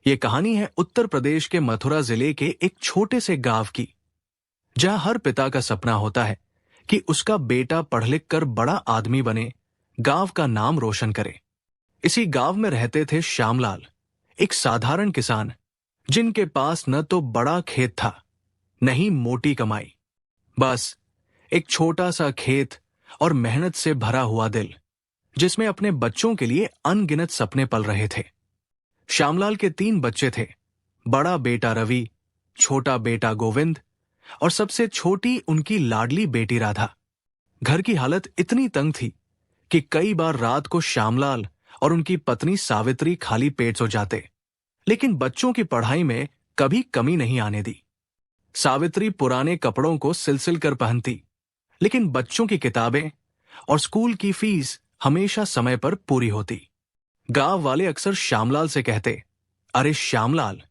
ये कहानी है उत्तर प्रदेश के मथुरा जिले के एक छोटे से गांव की, जहां हर पिता का सपना होता है कि उसका बेटा पढ़ लिख कर बड़ा आदमी बने, गांव का नाम रोशन करे। इसी गांव में रहते थे श्यामलाल, एक साधारण किसान, जिनके पास न तो बड़ा खेत था, न ही मोटी कमाई। बस एक छोटा सा खेत और मेहनत से भरा हुआ दिल, जिसमें अपने बच्चों के लिए अनगिनत सपने पल रहे थे। श्यामलाल के 3 बच्चे थे, बड़ा बेटा रवि, छोटा बेटा गोविंद और सबसे छोटी उनकी लाडली बेटी राधा। घर की हालत इतनी तंग थी कि कई बार रात को श्यामलाल और उनकी पत्नी सावित्री खाली पेट सो जाते, लेकिन बच्चों की पढ़ाई में कभी कमी नहीं आने दी। सावित्री पुराने कपड़ों को सिलसिल कर पहनती, लेकिन बच्चों की किताबें और स्कूल की फीस हमेशा समय पर पूरी होती। गांव वाले अक्सर श्यामलाल से कहते, अरे श्यामलाल,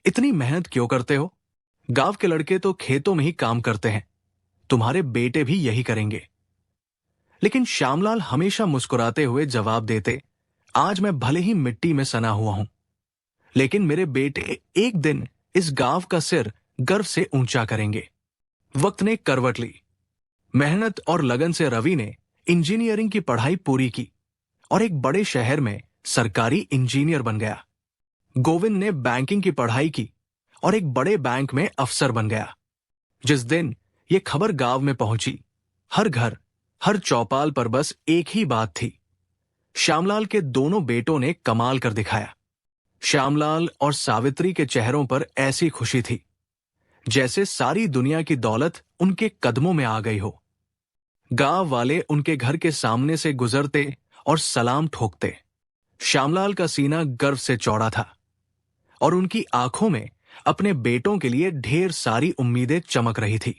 इतनी मेहनत क्यों करते हो? गांव के लड़के तो खेतों में ही काम करते हैं, तुम्हारे बेटे भी यही करेंगे। लेकिन श्यामलाल हमेशा मुस्कुराते हुए जवाब देते, आज मैं भले ही मिट्टी में सना हुआ हूं, लेकिन मेरे बेटे एक दिन इस गांव का सिर गर्व से ऊंचा करेंगे। वक्त ने करवट ली। मेहनत और लगन से रवि ने इंजीनियरिंग की पढ़ाई पूरी की और एक बड़े शहर में सरकारी इंजीनियर बन गया। गोविंद ने बैंकिंग की पढ़ाई की और एक बड़े बैंक में अफसर बन गया। जिस दिन ये खबर गांव में पहुंची, हर घर, हर चौपाल पर बस एक ही बात थी, श्यामलाल के दोनों बेटों ने कमाल कर दिखाया। श्यामलाल और सावित्री के चेहरों पर ऐसी खुशी थी जैसे सारी दुनिया की दौलत उनके कदमों में आ गई हो। गांव वाले उनके घर के सामने से गुजरते और सलाम ठोकते। श्यामलाल का सीना गर्व से चौड़ा था और उनकी आंखों में अपने बेटों के लिए ढेर सारी उम्मीदें चमक रही थी।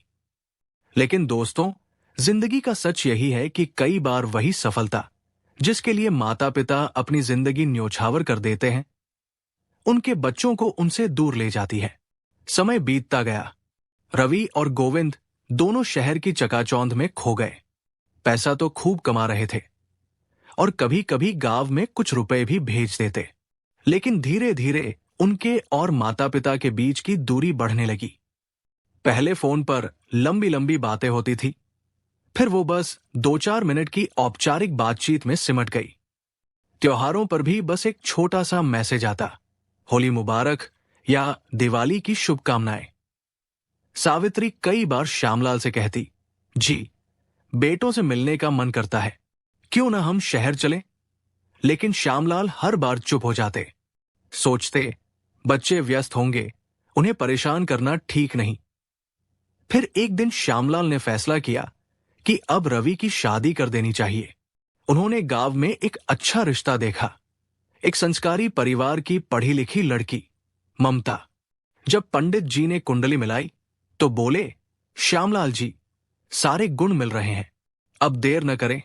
लेकिन दोस्तों, जिंदगी का सच यही है कि कई बार वही सफलता जिसके लिए माता पिता अपनी जिंदगी न्योछावर कर देते हैं, उनके बच्चों को उनसे दूर ले जाती है। समय बीतता गया। रवि और गोविंद दोनों शहर की चकाचौंध में खो गए। पैसा तो खूब कमा रहे थे और कभी कभी गांव में कुछ रुपए भी भेज देते, लेकिन धीरे धीरे उनके और माता पिता के बीच की दूरी बढ़ने लगी। पहले फोन पर लंबी लंबी बातें होती थी, फिर वो बस 2-4 मिनट की औपचारिक बातचीत में सिमट गई। त्योहारों पर भी बस एक छोटा सा मैसेज आता, होली मुबारक या दिवाली की शुभकामनाएं। सावित्री कई बार श्यामलाल से कहती, जी, बेटों से मिलने का मन करता है, क्यों ना हम शहर चलें? लेकिन श्यामलाल हर बार चुप हो जाते, सोचते बच्चे व्यस्त होंगे, उन्हें परेशान करना ठीक नहीं। फिर एक दिन श्यामलाल ने फैसला किया कि अब रवि की शादी कर देनी चाहिए। उन्होंने गांव में एक अच्छा रिश्ता देखा, एक संस्कारी परिवार की पढ़ी लिखी लड़की, ममता। जब पंडित जी ने कुंडली मिलाई तो बोले, श्यामलाल जी, सारे गुण मिल रहे हैं, अब देर न करें,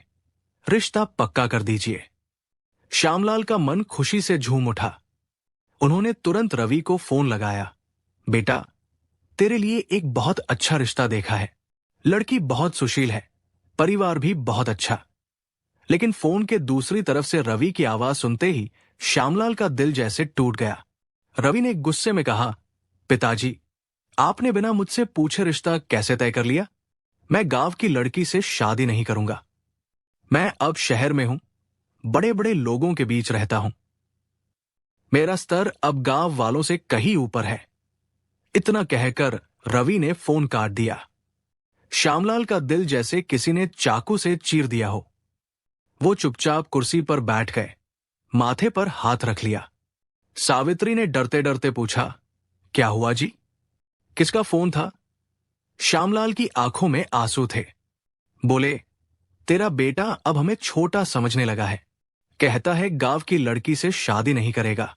रिश्ता पक्का कर दीजिए। श्यामलाल का मन खुशी से झूम उठा। उन्होंने तुरंत रवि को फोन लगाया, बेटा, तेरे लिए एक बहुत अच्छा रिश्ता देखा है, लड़की बहुत सुशील है, परिवार भी बहुत अच्छा। लेकिन फोन के दूसरी तरफ से रवि की आवाज सुनते ही श्यामलाल का दिल जैसे टूट गया। रवि ने गुस्से में कहा, पिताजी, आपने बिना मुझसे पूछे रिश्ता कैसे तय कर लिया? मैं गांव की लड़की से शादी नहीं करूंगा। मैं अब शहर में हूं, बड़े बड़े लोगों के बीच रहता हूं, मेरा स्तर अब गांव वालों से कहीं ऊपर है। इतना कहकर रवि ने फोन काट दिया। श्यामलाल का दिल जैसे किसी ने चाकू से चीर दिया हो। वो चुपचाप कुर्सी पर बैठ गए, माथे पर हाथ रख लिया। सावित्री ने डरते डरते पूछा, क्या हुआ जी? किसका फोन था? श्यामलाल की आंखों में आंसू थे। बोले, तेरा बेटा अब हमें छोटा समझने लगा है, कहता है गांव की लड़की से शादी नहीं करेगा।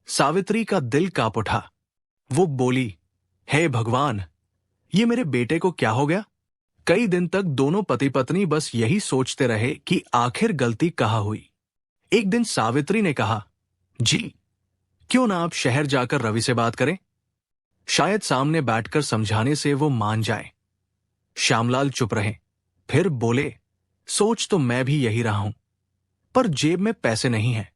सावित्री का दिल कांप उठा। वो बोली, हे भगवान, ये मेरे बेटे को क्या हो गया? कई दिन तक दोनों पति पत्नी बस यही सोचते रहे कि आखिर गलती कहाँ हुई। एक दिन सावित्री ने कहा, जी, क्यों ना आप शहर जाकर रवि से बात करें, शायद सामने बैठकर समझाने से वो मान जाए। श्यामलाल चुप रहे, फिर बोले, सोच तो मैं भी यही रहा हूं, पर जेब में पैसे नहीं हैं।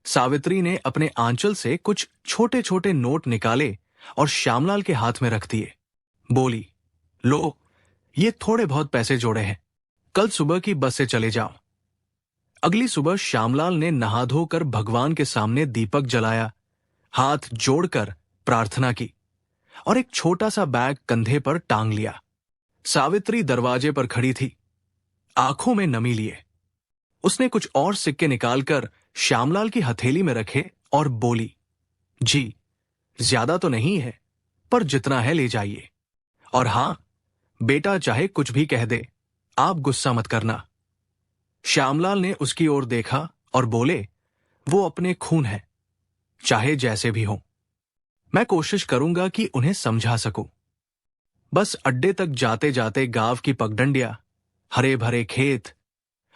सावित्री ने अपने आंचल से कुछ छोटे छोटे नोट निकाले और श्यामलाल के हाथ में रख दिए। बोली, लो, ये थोड़े बहुत पैसे जोड़े हैं, कल सुबह की बस से चले जाओ। अगली सुबह श्यामलाल ने नहा धोकर भगवान के सामने दीपक जलाया, हाथ जोड़कर प्रार्थना की और एक छोटा सा बैग कंधे पर टांग लिया। सावित्री दरवाजे पर खड़ी थी, आंखों में नमी लिए। उसने कुछ और सिक्के निकालकर श्यामलाल की हथेली में रखे और बोली, जी, ज्यादा तो नहीं है, पर जितना है ले जाइए। और हां, बेटा चाहे कुछ भी कह दे, आप गुस्सा मत करना। श्यामलाल ने उसकी ओर देखा और बोले, वो अपने खून है, चाहे जैसे भी हो। मैं कोशिश करूंगा कि उन्हें समझा सकूं। बस अड्डे तक जाते जाते गांव की पगडंडियां, हरे भरे खेत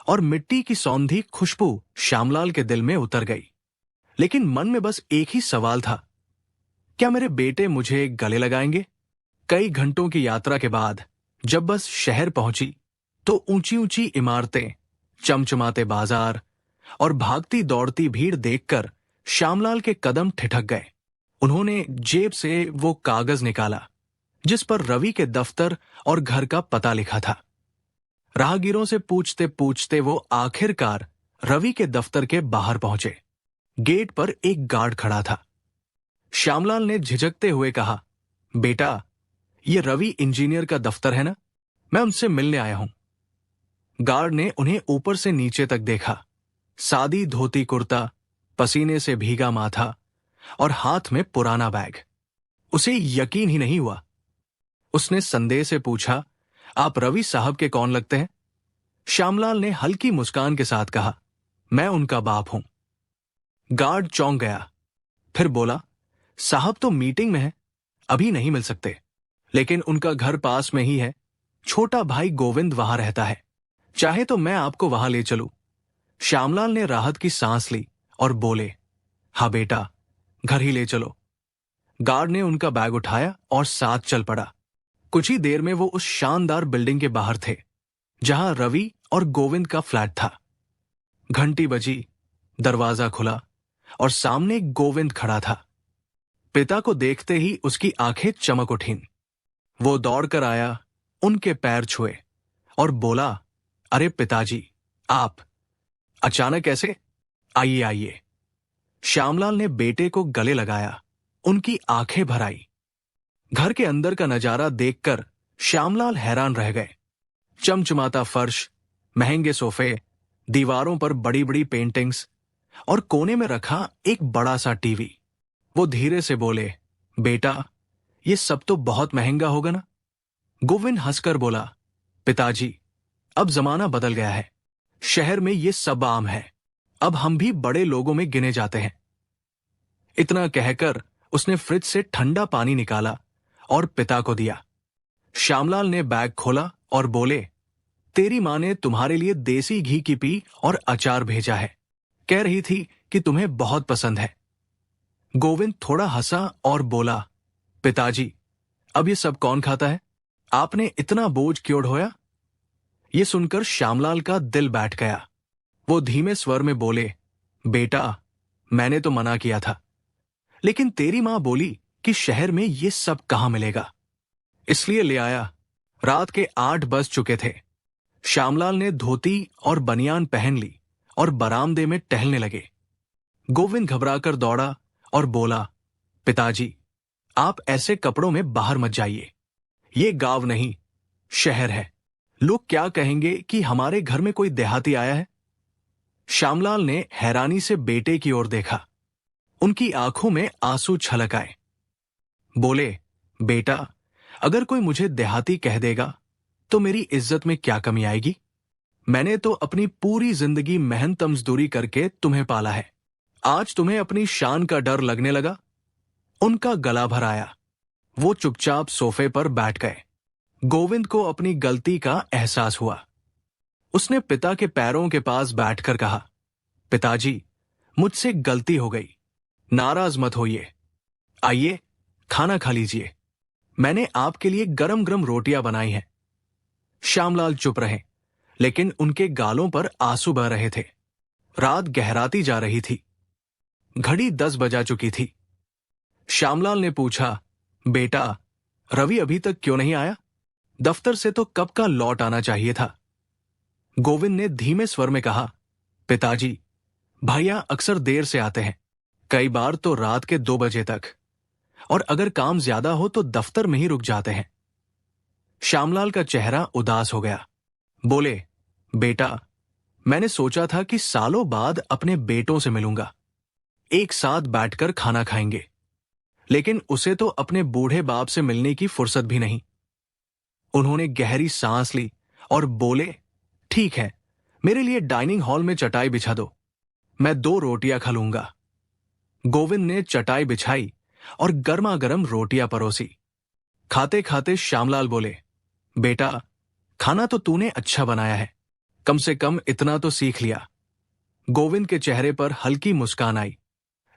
और मिट्टी की सौंधी खुशबू श्यामलाल के दिल में उतर गई। लेकिन मन में बस एक ही सवाल था, क्या मेरे बेटे मुझे गले लगाएंगे? कई घंटों की यात्रा के बाद जब बस शहर पहुंची तो ऊंची ऊंची इमारतें, चमचमाते बाजार और भागती दौड़ती भीड़ देखकर श्यामलाल के कदम ठिठक गए। उन्होंने जेब से वो कागज निकाला जिस पर रवि के दफ्तर और घर का पता लिखा था। राहगीरों से पूछते पूछते वो आखिरकार रवि के दफ्तर के बाहर पहुंचे। गेट पर एक गार्ड खड़ा था। श्यामलाल ने झिझकते हुए कहा, बेटा, ये रवि इंजीनियर का दफ्तर है ना? मैं उनसे मिलने आया हूं। गार्ड ने उन्हें ऊपर से नीचे तक देखा। सादी धोती कुर्ता, पसीने से भीगा माथा और हाथ में पुराना बैग। उसे यकीन ही नहीं हुआ। उसने संदेह से पूछा, आप रवि साहब के कौन लगते हैं? श्यामलाल ने हल्की मुस्कान के साथ कहा, मैं उनका बाप हूं। गार्ड चौंक गया, फिर बोला, साहब तो मीटिंग में है, अभी नहीं मिल सकते, लेकिन उनका घर पास में ही है। छोटा भाई गोविंद वहां रहता है, चाहे तो मैं आपको वहां ले चलूं। श्यामलाल ने राहत की सांस ली और बोले, हाँ बेटा, घर ही ले चलो। गार्ड ने उनका बैग उठाया और साथ चल पड़ा। कुछ ही देर में वो उस शानदार बिल्डिंग के बाहर थे जहां रवि और गोविंद का फ्लैट था। घंटी बजी, दरवाजा खुला और सामने गोविंद खड़ा था। पिता को देखते ही उसकी आंखें चमक उठीं। वो दौड़कर आया, उनके पैर छुए और बोला, अरे पिताजी, आप अचानक ऐसे? आइए आइए। श्यामलाल ने बेटे को गले लगाया, उनकी आंखें भर आई। घर के अंदर का नजारा देखकर श्यामलाल हैरान रह गए। चमचमाता फर्श, महंगे सोफे, दीवारों पर बड़ी बड़ी पेंटिंग्स और कोने में रखा एक बड़ा सा टीवी। वो धीरे से बोले, बेटा, ये सब तो बहुत महंगा होगा ना? गोविंद हंसकर बोला, पिताजी, अब जमाना बदल गया है, शहर में ये सब आम है, अब हम भी बड़े लोगों में गिने जाते हैं। इतना कहकर उसने फ्रिज से ठंडा पानी निकाला और पिता को दिया। श्यामलाल ने बैग खोला और बोले, तेरी माँ ने तुम्हारे लिए देसी घी की पी और अचार भेजा है, कह रही थी कि तुम्हें बहुत पसंद है। गोविंद थोड़ा हंसा और बोला, पिताजी, अब ये सब कौन खाता है? आपने इतना बोझ क्यों ढोया? ये सुनकर श्यामलाल का दिल बैठ गया। वो धीमे स्वर में बोले, बेटा, मैंने तो मना किया था, लेकिन तेरी मां बोली कि शहर में ये सब कहां मिलेगा, इसलिए ले आया। रात के 8 बज चुके थे। श्यामलाल ने धोती और बनियान पहन ली और बरामदे में टहलने लगे। गोविंद घबराकर दौड़ा और बोला, पिताजी, आप ऐसे कपड़ों में बाहर मत जाइए, ये गांव नहीं, शहर है। लोग क्या कहेंगे कि हमारे घर में कोई देहाती आया है? श्यामलाल ने हैरानी से बेटे की ओर देखा। उनकी आंखों में आंसू छलक आए। बोले, बेटा, अगर कोई मुझे देहाती कह देगा तो मेरी इज्जत में क्या कमी आएगी? मैंने तो अपनी पूरी जिंदगी मेहनत मजदूरी करके तुम्हें पाला है, आज तुम्हें अपनी शान का डर लगने लगा? उनका गला भर आया। वो चुपचाप सोफे पर बैठ गए। गोविंद को अपनी गलती का एहसास हुआ। उसने पिता के पैरों के पास बैठकर कहा, पिताजी, मुझसे गलती हो गई, नाराज मत होइए। आइए, खाना खा लीजिए, मैंने आपके लिए गरम गरम रोटियां बनाई हैं। श्यामलाल चुप रहे, लेकिन उनके गालों पर आंसू बह रहे थे। रात गहराती जा रही थी। घड़ी 10 बजा चुकी थी। श्यामलाल ने पूछा, बेटा, रवि अभी तक क्यों नहीं आया? दफ्तर से तो कब का लौट आना चाहिए था। गोविंद ने धीमे स्वर में कहा, पिताजी, भैया अक्सर देर से आते हैं, कई बार तो रात के 2 बजे तक, और अगर काम ज्यादा हो तो दफ्तर में ही रुक जाते हैं। श्यामलाल का चेहरा उदास हो गया। बोले, बेटा, मैंने सोचा था कि सालों बाद अपने बेटों से मिलूंगा, एक साथ बैठकर खाना खाएंगे, लेकिन उसे तो अपने बूढ़े बाप से मिलने की फुर्सत भी नहीं। उन्होंने गहरी सांस ली और बोले, ठीक है, मेरे लिए डाइनिंग हॉल में चटाई बिछा दो, मैं 2 रोटियां खा लूंगा। गोविंद ने चटाई बिछाई और गर्मा गर्म रोटियां परोसी। खाते खाते श्यामलाल बोले, बेटा, खाना तो तूने अच्छा बनाया है, कम से कम इतना तो सीख लिया। गोविंद के चेहरे पर हल्की मुस्कान आई,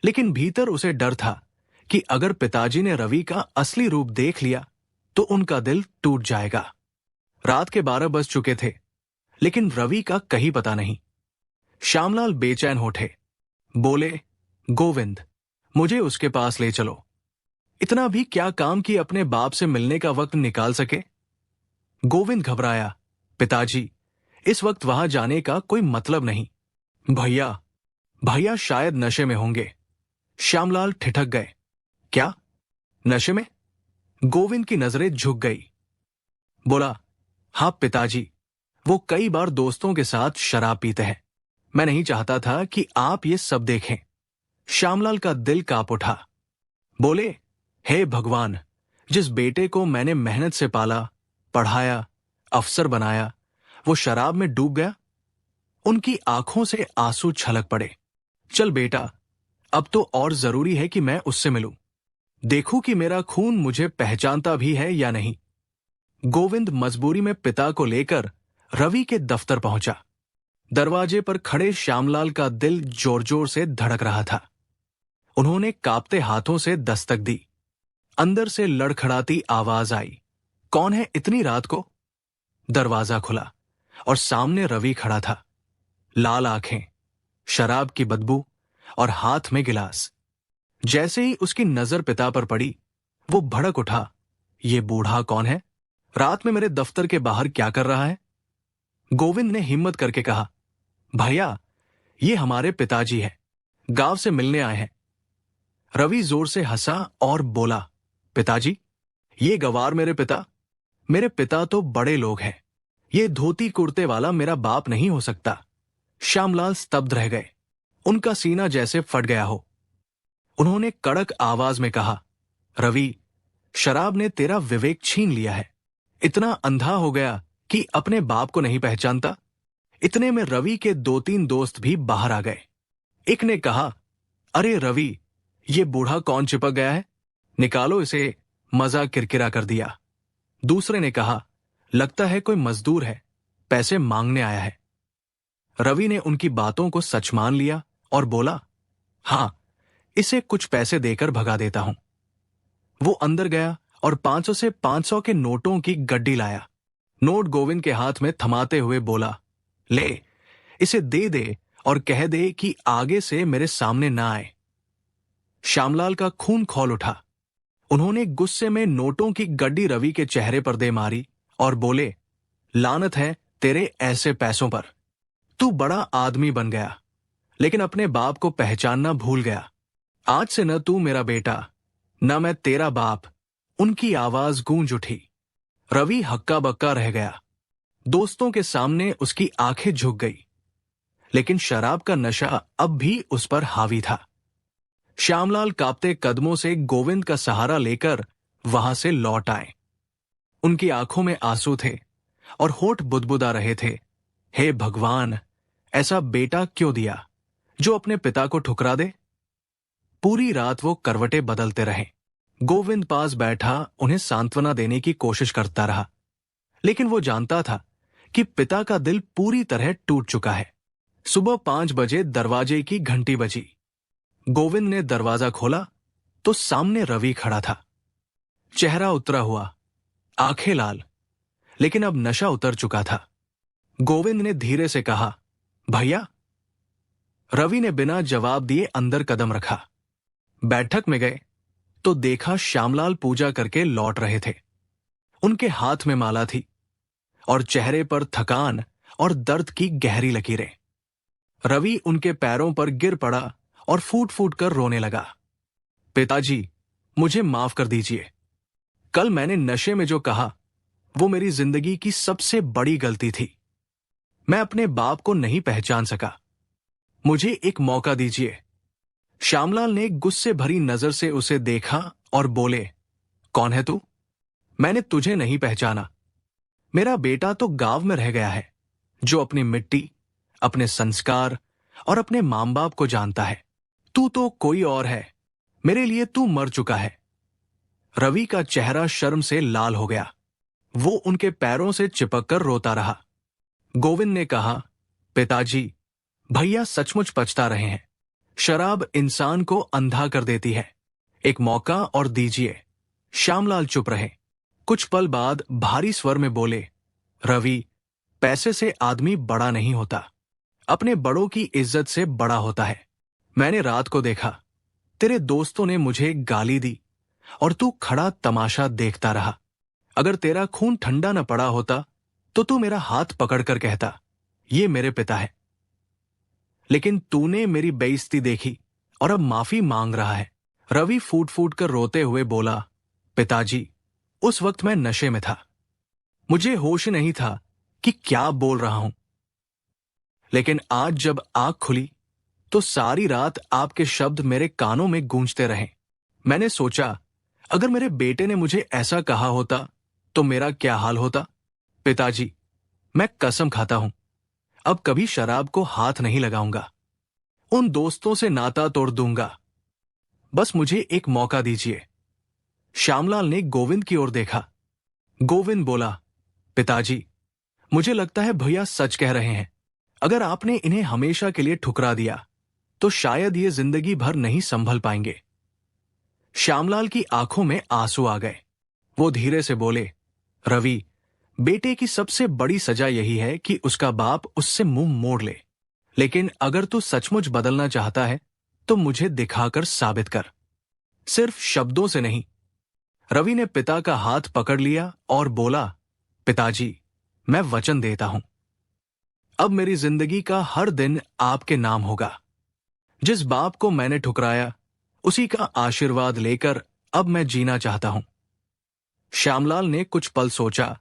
लेकिन भीतर उसे डर था कि अगर पिताजी ने रवि का असली रूप देख लिया तो उनका दिल टूट जाएगा। रात के 12 बज चुके थे, लेकिन रवि का कहीं पता नहीं। श्यामलाल बेचैन हो उठे। बोले, गोविंद, मुझे उसके पास ले चलो। इतना भी क्या काम कि अपने बाप से मिलने का वक्त निकाल सके? गोविंद घबराया। पिताजी, इस वक्त वहां जाने का कोई मतलब नहीं। भैया शायद नशे में होंगे। श्यामलाल ठिठक गए। क्या? नशे में? गोविंद की नजरें झुक गई। बोला, हां पिताजी, वो कई बार दोस्तों के साथ शराब पीते हैं। मैं नहीं चाहता था कि आप ये सब देखें। श्यामलाल का दिल कांप उठा। बोले, हे भगवान, जिस बेटे को मैंने मेहनत से पाला, पढ़ाया, अफसर बनाया, वो शराब में डूब गया। उनकी आंखों से आंसू छलक पड़े। चल बेटा, अब तो और जरूरी है कि मैं उससे मिलूं, देखूं कि मेरा खून मुझे पहचानता भी है या नहीं। गोविंद मजबूरी में पिता को लेकर रवि के दफ्तर पहुंचा। दरवाजे पर खड़े श्यामलाल का दिल जोर जोर से धड़क रहा था। उन्होंने कांपते हाथों से दस्तक दी। अंदर से लड़खड़ाती आवाज आई, कौन है इतनी रात को? दरवाजा खुला और सामने रवि खड़ा था। लाल आंखें, शराब की बदबू और हाथ में गिलास। जैसे ही उसकी नजर पिता पर पड़ी, वो भड़क उठा। ये बूढ़ा कौन है? रात में मेरे दफ्तर के बाहर क्या कर रहा है? गोविंद ने हिम्मत करके कहा, भैया, ये हमारे पिताजी हैं, गांव से मिलने आए हैं। रवि जोर से हंसा और बोला, पिताजी, ये गवार मेरे पिता तो बड़े लोग हैं, ये धोती कुर्ते वाला मेरा बाप नहीं हो सकता। श्यामलाल स्तब्ध रह गए। उनका सीना जैसे फट गया हो। उन्होंने कड़क आवाज में कहा, रवि, शराब ने तेरा विवेक छीन लिया है। इतना अंधा हो गया कि अपने बाप को नहीं पहचानता। इतने में रवि के 2-3 दोस्त भी बाहर आ गए। एक ने कहा, अरे रवि, ये बूढ़ा कौन चिपक गया है, निकालो इसे, मजा किरकिरा कर दिया। दूसरे ने कहा, लगता है कोई मजदूर है, पैसे मांगने आया है। रवि ने उनकी बातों को सच मान लिया और बोला, हां, इसे कुछ पैसे देकर भगा देता हूं। वो अंदर गया और 500 से 500 के नोटों की गड्डी लाया। नोट गोविंद के हाथ में थमाते हुए बोला, ले, इसे दे दे और कह दे कि आगे से मेरे सामने ना आए। श्यामलाल का खून खौल उठा। उन्होंने गुस्से में नोटों की गड्डी रवि के चेहरे पर दे मारी और बोले, लानत है तेरे ऐसे पैसों पर। तू बड़ा आदमी बन गया, लेकिन अपने बाप को पहचानना भूल गया। आज से न तू मेरा बेटा, न मैं तेरा बाप। उनकी आवाज गूंज उठी। रवि हक्का बक्का रह गया। दोस्तों के सामने उसकी आंखें झुक गई, लेकिन शराब का नशा अब भी उस पर हावी था। श्यामलाल कांपते कदमों से गोविंद का सहारा लेकर वहां से लौट आए। उनकी आंखों में आंसू थे और होठ बुदबुदा रहे थे। हे भगवान, ऐसा बेटा क्यों दिया जो अपने पिता को ठुकरा दे? पूरी रात वो करवटें बदलते रहे। गोविंद पास बैठा उन्हें सांत्वना देने की कोशिश करता रहा, लेकिन वो जानता था कि पिता का दिल पूरी तरह टूट चुका है। सुबह 5 बजे दरवाजे की घंटी बजी। गोविंद ने दरवाजा खोला तो सामने रवि खड़ा था। चेहरा उतरा हुआ, आंखें लाल, लेकिन अब नशा उतर चुका था। गोविंद ने धीरे से कहा, भैया। रवि ने बिना जवाब दिए अंदर कदम रखा। बैठक में गए तो देखा श्यामलाल पूजा करके लौट रहे थे। उनके हाथ में माला थी और चेहरे पर थकान और दर्द की गहरी लकीरें। रवि उनके पैरों पर गिर पड़ा और फूट फूट कर रोने लगा। पिताजी, मुझे माफ कर दीजिए। कल मैंने नशे में जो कहा वो मेरी जिंदगी की सबसे बड़ी गलती थी। मैं अपने बाप को नहीं पहचान सका। मुझे एक मौका दीजिए। श्यामलाल ने गुस्से भरी नजर से उसे देखा और बोले, कौन है तू? मैंने तुझे नहीं पहचाना। मेरा बेटा तो गांव में रह गया है, जो अपनी मिट्टी, अपने संस्कार और अपने मां बाप को जानता है। तू तो कोई और है। मेरे लिए तू मर चुका है। रवि का चेहरा शर्म से लाल हो गया। वो उनके पैरों से चिपक कर रोता रहा। गोविंद ने कहा, पिताजी, भैया सचमुच पछता रहे हैं। शराब इंसान को अंधा कर देती है। एक मौका और दीजिए। श्यामलाल चुप रहे। कुछ पल बाद भारी स्वर में बोले, रवि, पैसे से आदमी बड़ा नहीं होता, अपने बड़ों की इज्जत से बड़ा होता है। मैंने रात को देखा, तेरे दोस्तों ने मुझे गाली दी और तू खड़ा तमाशा देखता रहा। अगर तेरा खून ठंडा न पड़ा होता तो तू मेरा हाथ पकड़कर कहता, ये मेरे पिता है। लेकिन तूने मेरी बेइज्जती देखी और अब माफी मांग रहा है। रवि फूट फूट कर रोते हुए बोला, पिताजी, उस वक्त मैं नशे में था। मुझे होश नहीं था कि क्या बोल रहा हूं। लेकिन आज जब आंख खुली तो सारी रात आपके शब्द मेरे कानों में गूंजते रहे। मैंने सोचा, अगर मेरे बेटे ने मुझे ऐसा कहा होता तो मेरा क्या हाल होता। पिताजी, मैं कसम खाता हूं, अब कभी शराब को हाथ नहीं लगाऊंगा। उन दोस्तों से नाता तोड़ दूंगा। बस मुझे एक मौका दीजिए। श्यामलाल ने गोविंद की ओर देखा। गोविंद बोला, पिताजी, मुझे लगता है भैया सच कह रहे हैं। अगर आपने इन्हें हमेशा के लिए ठुकरा दिया तो शायद ये जिंदगी भर नहीं संभल पाएंगे। श्यामलाल की आंखों में आंसू आ गए। वो धीरे से बोले, रवि, बेटे की सबसे बड़ी सजा यही है कि उसका बाप उससे मुंह मोड़ ले। लेकिन अगर तू सचमुच बदलना चाहता है तो मुझे दिखाकर साबित कर, सिर्फ शब्दों से नहीं। रवि ने पिता का हाथ पकड़ लिया और बोला, पिताजी, मैं वचन देता हूं, अब मेरी जिंदगी का हर दिन आपके नाम होगा। जिस बाप को मैंने ठुकराया उसी का आशीर्वाद लेकर अब मैं जीना चाहता हूं। श्यामलाल ने कुछ पल सोचा,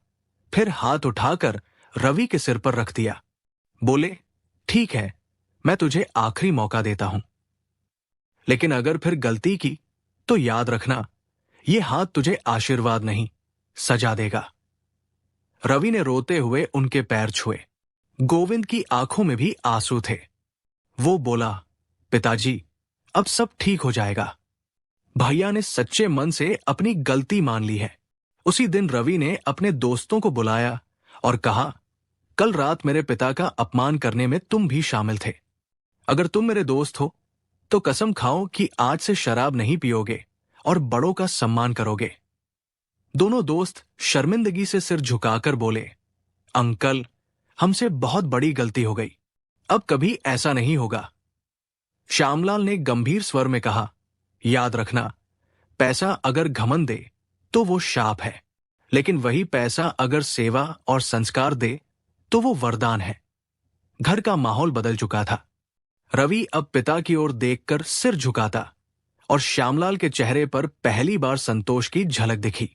फिर हाथ उठाकर रवि के सिर पर रख दिया। बोले, ठीक है, मैं तुझे आखिरी मौका देता हूं, लेकिन अगर फिर गलती की तो याद रखना, यह हाथ तुझे आशीर्वाद नहीं, सजा देगा। रवि ने रोते हुए उनके पैर छुए। गोविंद की आंखों में भी आंसू थे। वो बोला, पिताजी, अब सब ठीक हो जाएगा। भैया ने सच्चे मन से अपनी गलती मान ली है। उसी दिन रवि ने अपने दोस्तों को बुलाया और कहा, कल रात मेरे पिता का अपमान करने में तुम भी शामिल थे। अगर तुम मेरे दोस्त हो तो कसम खाओ कि आज से शराब नहीं पियोगे और बड़ों का सम्मान करोगे। दोनों दोस्त शर्मिंदगी से सिर झुकाकर बोले, अंकल, हमसे बहुत बड़ी गलती हो गई, अब कभी ऐसा नहीं होगा। श्यामलाल ने गंभीर स्वर में कहा, याद रखना, पैसा अगर घमंड दे तो वो शाप है, लेकिन वही पैसा अगर सेवा और संस्कार दे तो वो वरदान है। घर का माहौल बदल चुका था। रवि अब पिता की ओर देखकर सिर झुकाता और श्यामलाल के चेहरे पर पहली बार संतोष की झलक दिखी।